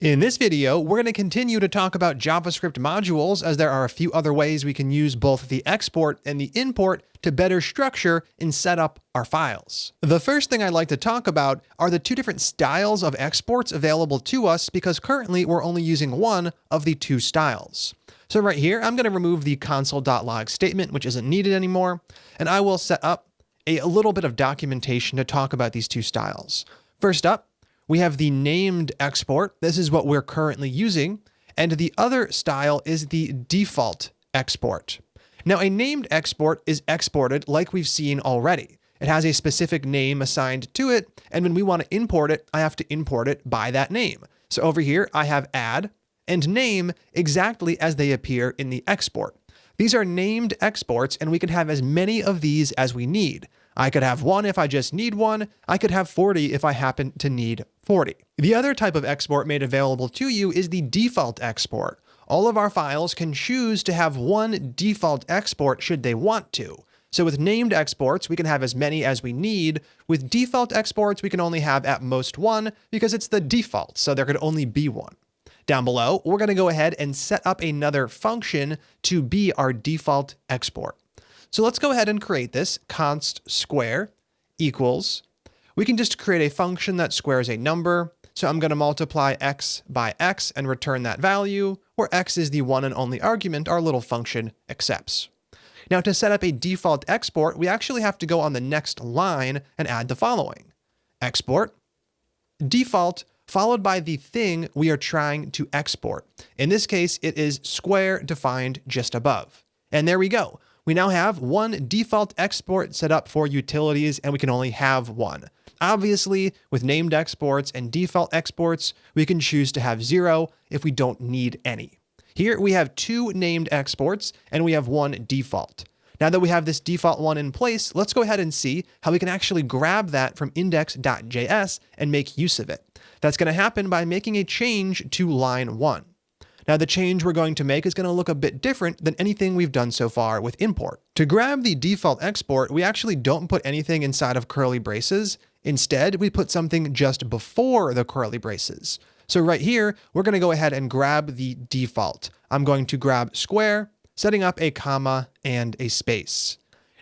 In this video, we're going to continue to talk about JavaScript modules, as there are a few other ways we can use both the export and the import to better structure and set up our files. The first thing I'd like to talk about are the two different styles of exports available to us, because currently we're only using one of the two styles. So right here, I'm going to remove the console.log statement, which isn't needed anymore, and I will set up a little bit of documentation to talk about these two styles. First up, we have the named export. This is what we're currently using. And the other style is the default export. Now, a named export is exported like we've seen already. It has a specific name assigned to it, and when we want to import it, I have to import it by that name. So over here, I have add and name exactly as they appear in the export. These are named exports, and we can have as many of these as we need. I could have one if I just need one. I could have 40 if I happen to need 40. The other type of export made available to you is the default export. All of our files can choose to have one default export should they want to. So with named exports, we can have as many as we need. With default exports, we can only have at most one because it's the default, so there could only be one. Down below, we're going to go ahead and set up another function to be our default export. So let's go ahead and create this const square equals. We can just create a function that squares a number. So I'm going to multiply x by x and return that value, where x is the one and only argument our little function accepts. Now, to set up a default export, we actually have to go on the next line and add the following. Export default followed by the thing we are trying to export. In this case, it is square defined just above. And there we go. We now have one default export set up for utilities, and we can only have one. Obviously, with named exports and default exports, we can choose to have 0 if we don't need any. Here we have two named exports, and we have one default. Now that we have this default one in place, let's go ahead and see how we can actually grab that from index.js and make use of it. That's going to happen by making a change to line 1. Now, the change we're going to make is going to look a bit different than anything we've done so far with import. To grab the default export, we actually don't put anything inside of curly braces. Instead, we put something just before the curly braces. So right here, we're going to go ahead and grab the default. I'm going to grab square, setting up a comma and a space.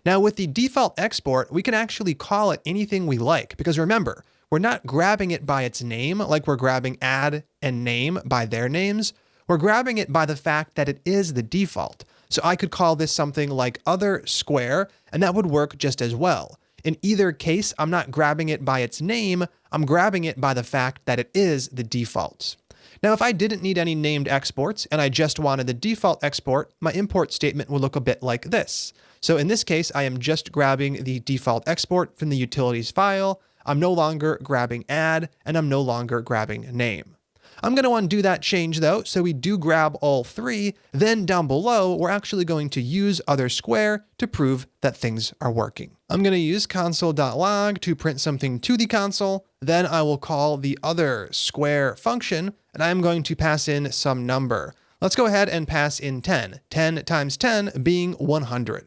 Now, with the default export, we can actually call it anything we like, because remember, we're not grabbing it by its name like we're grabbing add and name by their names. We're grabbing it by the fact that it is the default. So I could call this something like other square, and that would work just as well. In either case, I'm not grabbing it by its name, I'm grabbing it by the fact that it is the default. Now, if I didn't need any named exports and I just wanted the default export, my import statement would look a bit like this. So in this case, I am just grabbing the default export from the utilities file. I'm no longer grabbing add, and I'm no longer grabbing name. I'm going to undo that change though, so we do grab all three. Then down below, we're actually going to use other square to prove that things are working. I'm going to use console.log to print something to the console. Then I will call the other square function, and I'm going to pass in some number. Let's go ahead and pass in 10. 10 times 10 being 100.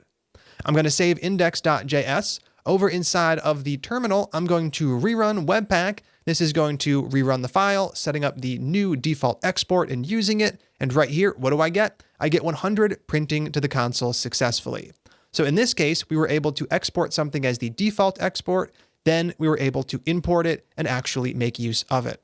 I'm going to save index.js. Over inside of the terminal, I'm going to rerun Webpack. This is going to rerun the file, setting up the new default export and using it. And right here, what do I get? I get 100 printing to the console successfully. So in this case, we were able to export something as the default export. Then we were able to import it and actually make use of it.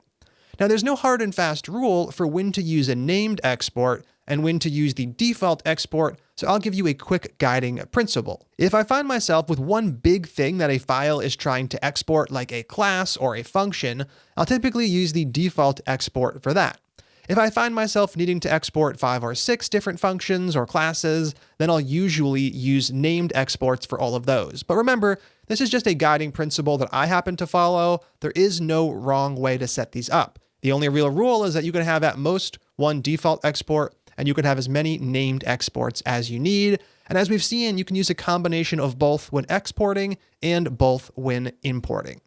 Now, there's no hard and fast rule for when to use a named export and when to use the default export, so I'll give you a quick guiding principle. If I find myself with one big thing that a file is trying to export, like a class or a function, I'll typically use the default export for that. If I find myself needing to export 5 or 6 different functions or classes, then I'll usually use named exports for all of those. But remember, this is just a guiding principle that I happen to follow. There is no wrong way to set these up. The only real rule is that you can have at most one default export, and you can have as many named exports as you need. And as we've seen, you can use a combination of both when exporting and both when importing.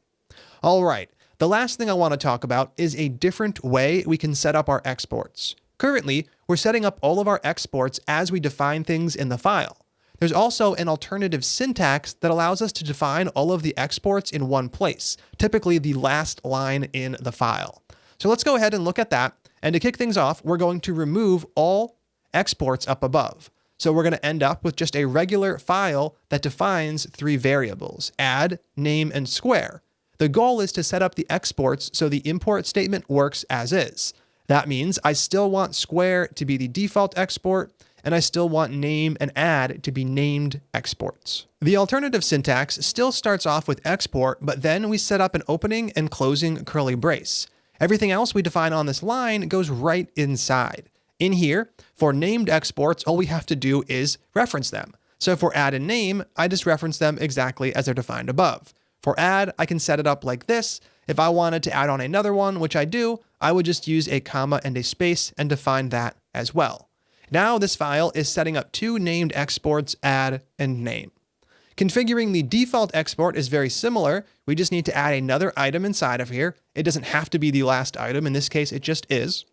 All right, the last thing I want to talk about is a different way we can set up our exports. Currently, we're setting up all of our exports as we define things in the file. There's also an alternative syntax that allows us to define all of the exports in one place, typically the last line in the file. So let's go ahead and look at that. And to kick things off, we're going to remove all exports up above. So we're going to end up with just a regular file that defines 3 variables: add, name, and square. The goal is to set up the exports so the import statement works as is. That means I still want square to be the default export, and I still want name and add to be named exports. The alternative syntax still starts off with export, but then we set up an opening and closing curly brace. Everything else we define on this line goes right inside. In here, for named exports, all we have to do is reference them. So for add and name, I just reference them exactly as they're defined above. For add, I can set it up like this. If I wanted to add on another one, which I do, I would just use a comma and a space and define that as well. Now this file is setting up 2 named exports, add and name. Configuring the default export is very similar. We just need to add another item inside of here. It doesn't have to be the last item. In this case, it just is.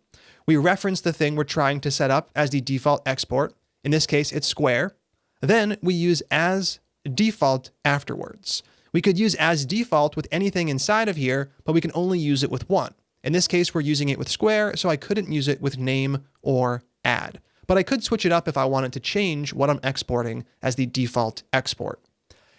We reference the thing we're trying to set up as the default export. In this case, it's square. Then we use as default afterwards. We could use as default with anything inside of here, but we can only use it with one. In this case, we're using it with square, so I couldn't use it with name or add. But I could switch it up if I wanted to change what I'm exporting as the default export.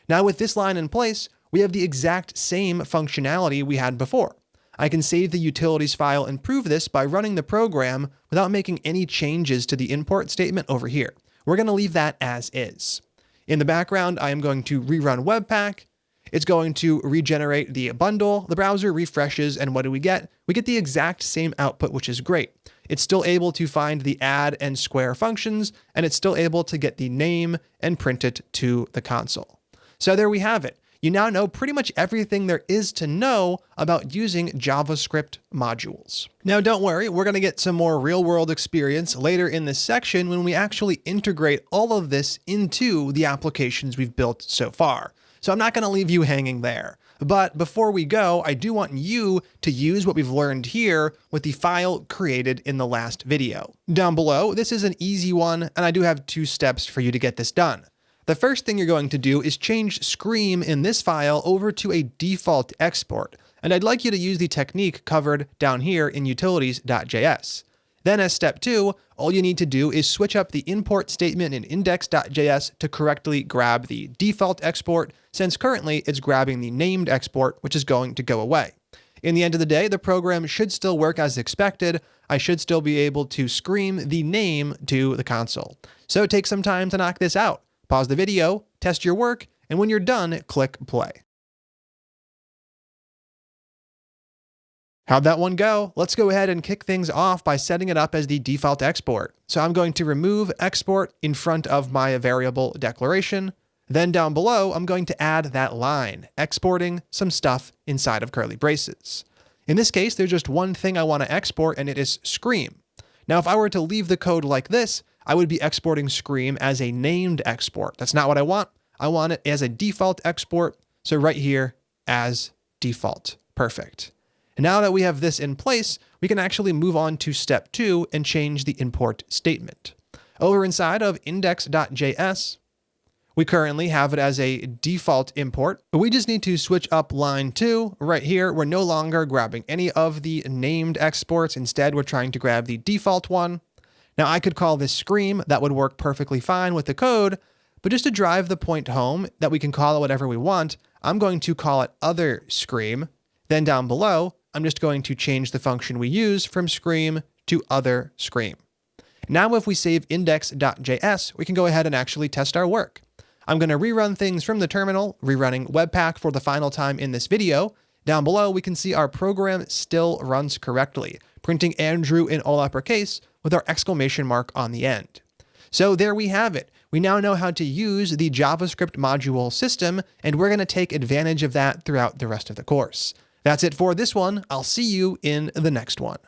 Now with this line in place, we have the exact same functionality we had before. I can save the utilities file and prove this by running the program without making any changes to the import statement over here. We're going to leave that as is. In the background, I am going to rerun Webpack. It's going to regenerate the bundle. The browser refreshes, and what do we get? We get the exact same output, which is great. It's still able to find the add and square functions, and it's still able to get the name and print it to the console. So there we have it. You now know pretty much everything there is to know about using JavaScript modules. Now don't worry, we're going to get some more real-world experience later in this section when we actually integrate all of this into the applications we've built so far. So I'm not going to leave you hanging there. But before we go, I do want you to use what we've learned here with the file created in the last video. Down below, this is an easy one, and I do have 2 steps for you to get this done. The first thing you're going to do is change Scream in this file over to a default export, and I'd like you to use the technique covered down here in utilities.js. Then as step 2, all you need to do is switch up the import statement in index.js to correctly grab the default export, since currently it's grabbing the named export, which is going to go away. In the end of the day, the program should still work as expected. I should still be able to scream the name to the console. So take some time to knock this out. Pause the video, test your work, and when you're done, click play. How'd that one go? Let's go ahead and kick things off by setting it up as the default export. So I'm going to remove export in front of my variable declaration. Then down below, I'm going to add that line, exporting some stuff inside of curly braces. In this case, there's just one thing I want to export, and it is Scream. Now, if I were to leave the code like this, I would be exporting Scream as a named export. That's not what I want. I want it as a default export. So right here, as default. Perfect. And now that we have this in place, we can actually move on to step 2 and change the import statement. Over inside of index.js, we currently have it as a default import, but we just need to switch up line 2 right here. We're no longer grabbing any of the named exports. Instead, we're trying to grab the default one. Now I could call this Scream. That would work perfectly fine with the code, but just to drive the point home that we can call it whatever we want, I'm going to call it other Scream. Then down below, I'm just going to change the function we use from Scream to other Scream. Now if we save index.js, we can go ahead and actually test our work. I'm going to rerun things from the terminal, rerunning Webpack for the final time in this video. Down below, we can see our program still runs correctly, printing Andrew in all uppercase with our exclamation mark on the end. So there we have it. We now know how to use the JavaScript module system, and we're going to take advantage of that throughout the rest of the course. That's it for this one. I'll see you in the next one.